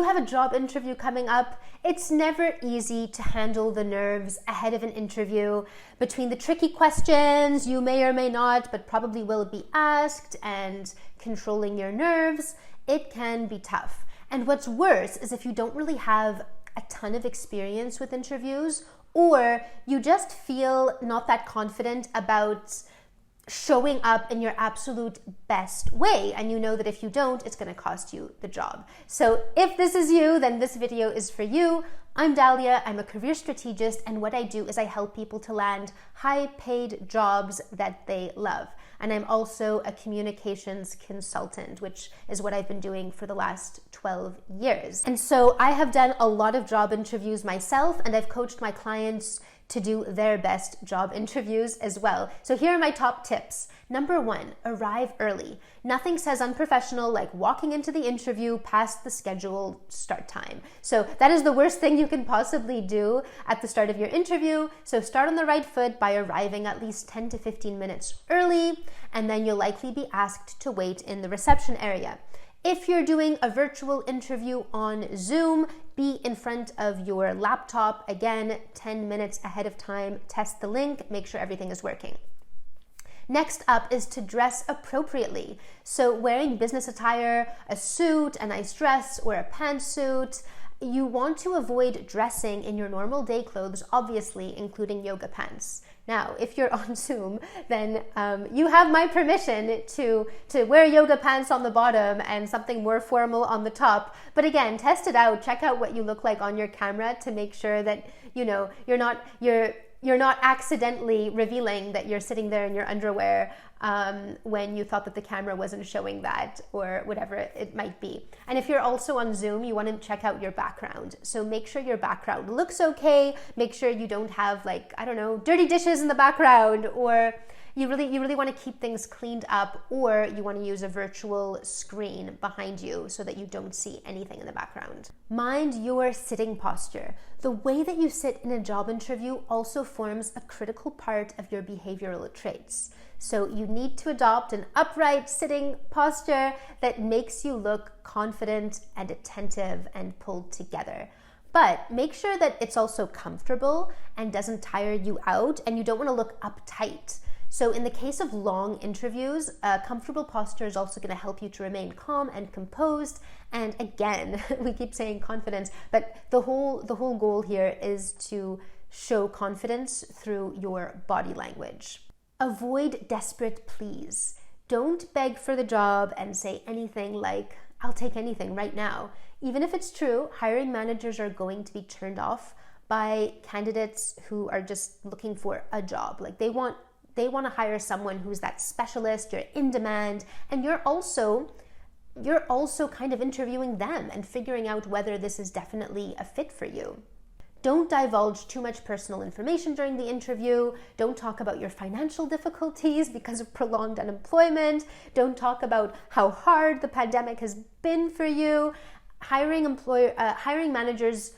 have a job interview coming up, it's never easy to handle the nerves ahead of an interview. Between the tricky questions you may or may not, but probably will be asked, and controlling your nerves, it can be tough. And what's worse is if you don't really have a ton of experience with interviews, or you just feel not that confident about showing up in your absolute best way, and you know that if you don't, it's going to cost you the job. So if this is you, then this video is for you. I'm Dahlia, I'm a career strategist, and what I do is I help people to land high-paid jobs that they love. And I'm also a communications consultant, which is what I've been doing for the last 12 years. And so I have done a lot of job interviews myself, and I've coached my clients to do their best job interviews as well. So here are my top tips. Number 1, arrive early. Nothing says unprofessional like walking into the interview past the scheduled start time. So that is the worst thing you can possibly do at the start of your interview. So start on the right foot by arriving at least 10 to 15 minutes early, and then you'll likely be asked to wait in the reception area. If you're doing a virtual interview on Zoom, be in front of your laptop, again, 10 minutes ahead of time, test the link, make sure everything is working. Next up is to dress appropriately. So wearing business attire, a suit, a nice dress, or a pantsuit. You want to avoid dressing in your normal day clothes, obviously, including yoga pants. Now, if you're on Zoom, then you have my permission to wear yoga pants on the bottom and something more formal on the top. But again, test it out. Check out what you look like on your camera to make sure that you're not accidentally revealing that you're sitting there in your underwear when you thought that the camera wasn't showing that, or whatever it might be. And if you're also on Zoom, you want to check out your background. So make sure your background looks okay. Make sure you don't have dirty dishes in the background, or you really want to keep things cleaned up, or you want to use a virtual screen behind you so that you don't see anything in the background. Mind your sitting posture. The way that you sit in a job interview also forms a critical part of your behavioral traits. So you need to adopt an upright sitting posture that makes you look confident and attentive and pulled together. But make sure that it's also comfortable and doesn't tire you out, and you don't want to look uptight. So in the case of long interviews, a comfortable posture is also going to help you to remain calm and composed. And again, we keep saying confidence, but the whole goal here is to show confidence through your body language. Avoid desperate pleas. Don't beg for the job and say anything like, "I'll take anything right now." Even if it's true, hiring managers are going to be turned off by candidates who are just looking for a job. Like they want to hire someone who's that specialist, you're in demand, and you're also kind of interviewing them and figuring out whether this is definitely a fit for you. Don't divulge too much personal information during the interview. Don't talk about your financial difficulties because of prolonged unemployment. Don't talk about how hard the pandemic has been for you. Hiring managers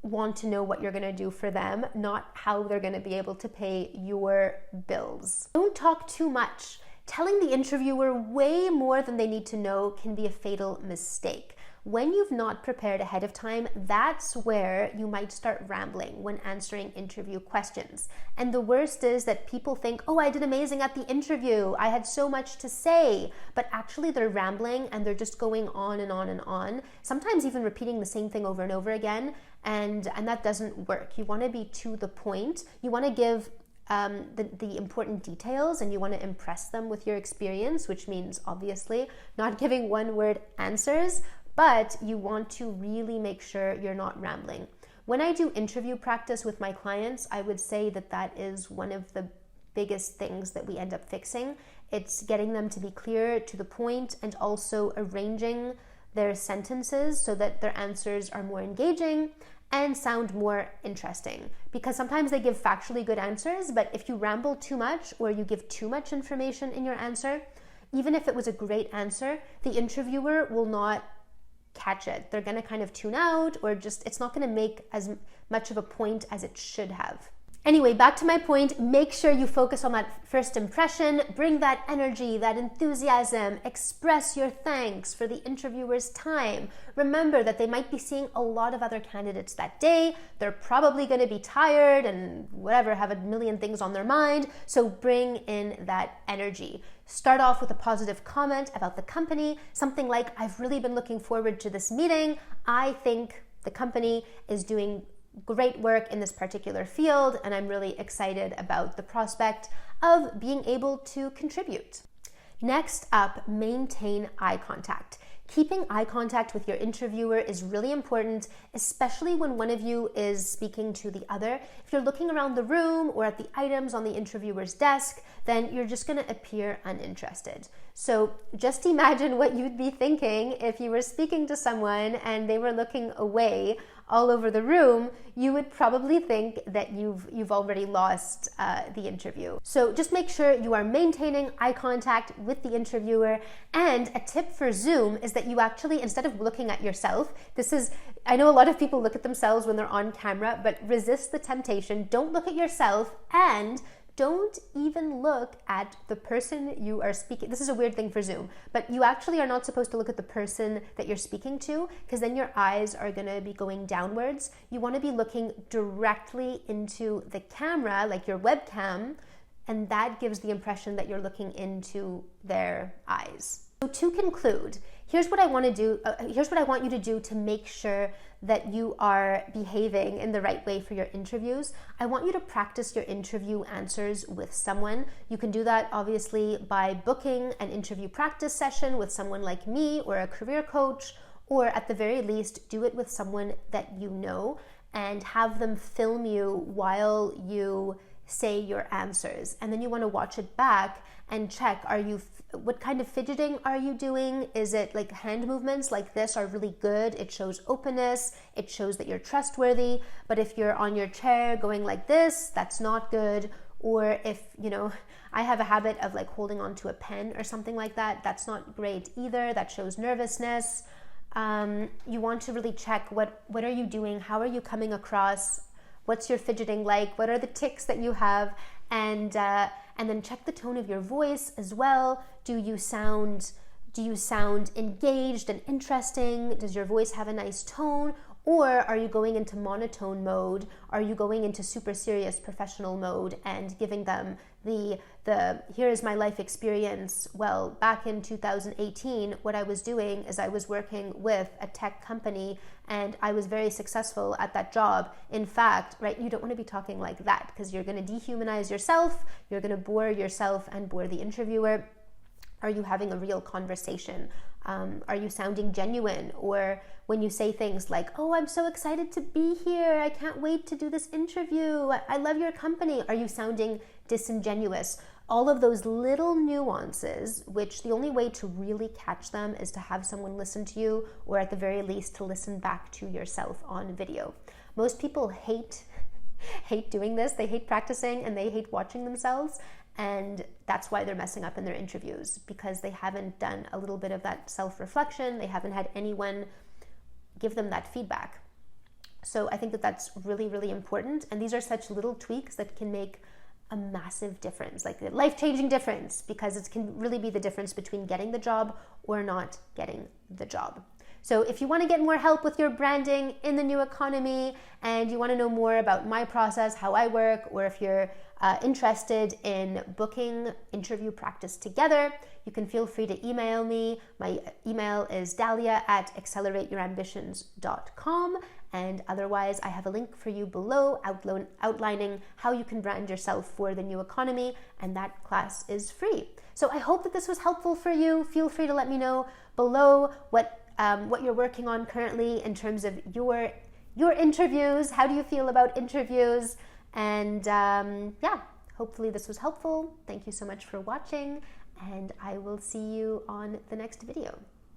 want to know what you're going to do for them, not how they're going to be able to pay your bills. Don't talk too much. Telling the interviewer way more than they need to know can be a fatal mistake. When you've not prepared ahead of time, that's where you might start rambling when answering interview questions. And the worst is that people think, "Oh, I did amazing at the interview. I had so much to say." But actually they're rambling and they're just going on and on and on, sometimes even repeating the same thing over and over again. And that doesn't work. You want to be to the point. You want to give the important details, and you want to impress them with your experience, which means obviously not giving one-word answers, but you want to really make sure you're not rambling. When I do interview practice with my clients, I would say that is one of the biggest things that we end up fixing. It's getting them to be clear, to the point, and also arranging their sentences so that their answers are more engaging and sound more interesting. Because sometimes they give factually good answers, but if you ramble too much or you give too much information in your answer, even if it was a great answer, the interviewer will not catch it. They're going to kind of tune out, or just it's not going to make as much of a point as it should have. Anyway, back to my point, make sure you focus on that first impression, bring that energy, that enthusiasm, express your thanks for the interviewer's time. Remember that they might be seeing a lot of other candidates that day. They're probably going to be tired and whatever, have a million things on their mind. So bring in that energy. Start off with a positive comment about the company, something like, I've really been looking forward to this meeting. I think the company is doing great work in this particular field, and I'm really excited about the prospect of being able to contribute. Next up, maintain eye contact. Keeping eye contact with your interviewer is really important, especially when one of you is speaking to the other. If you're looking around the room or at the items on the interviewer's desk, then you're just going to appear uninterested. So just imagine what you'd be thinking if you were speaking to someone and they were looking away all over the room. You would probably think that you've already lost the interview. So just make sure you are maintaining eye contact with the interviewer. And a tip for Zoom is that you actually, instead of looking at yourself, I know a lot of people look at themselves when they're on camera, but resist the temptation. Don't look at yourself, and don't even look at the person you are speaking. This is a weird thing for Zoom, but you actually are not supposed to look at the person that you're speaking to, because then your eyes are going to be going downwards. You want to be looking directly into the camera, like your webcam, and that gives the impression that you're looking into their eyes. So to conclude, here's what I want you to do to make sure that you are behaving in the right way for your interviews. I want you to practice your interview answers with someone. You can do that obviously by booking an interview practice session with someone like me or a career coach, or at the very least, do it with someone that you know and have them film you while you say your answers. And then you want to watch it back and check, what kind of fidgeting are you doing? Is it like hand movements like this are really good? It shows openness. It shows that you're trustworthy. But if you're on your chair going like this, that's not good. Or if, I have a habit of like holding on to a pen or something like that, that's not great either. That shows nervousness. You want to really check what are you doing? How are you coming across? What's your fidgeting like? What are the tics that you have? And then check the tone of your voice as well. Do you sound engaged and interesting? Does your voice have a nice tone? Or are you going into monotone mode? Are you going into super serious professional mode and giving them the here is my life experience? Well, back in 2018, what I was doing is I was working with a tech company and I was very successful at that job. In fact, right, you don't want to be talking like that because you're going to dehumanize yourself, you're going to bore yourself and bore the interviewer. Are you having a real conversation? Are you sounding genuine? Or when you say things like, oh, I'm so excited to be here, I can't wait to do this interview, I love your company, are you sounding disingenuous? All of those little nuances, which the only way to really catch them is to have someone listen to you, or at the very least to listen back to yourself on video. Most people hate doing this. They hate practicing and they hate watching themselves. And that's why they're messing up in their interviews, because they haven't done a little bit of that self-reflection. They haven't had anyone give them that feedback. So I think that that's really, really important. And these are such little tweaks that can make a massive difference, like a life-changing difference, because it can really be the difference between getting the job or not getting the job. So if you want to get more help with your branding in the new economy and you want to know more about my process, how I work, or if you're interested in booking interview practice together, you can feel free to email me. My email is dalia@accelerateYourAmbitions.com. And otherwise, I have a link for you below outlining how you can brand yourself for the new economy, and that class is free. So I hope that this was helpful for you. Feel free to let me know below what you're working on currently in terms of your interviews. How do you feel about interviews? And hopefully this was helpful. Thank you so much for watching, and I will see you on the next video.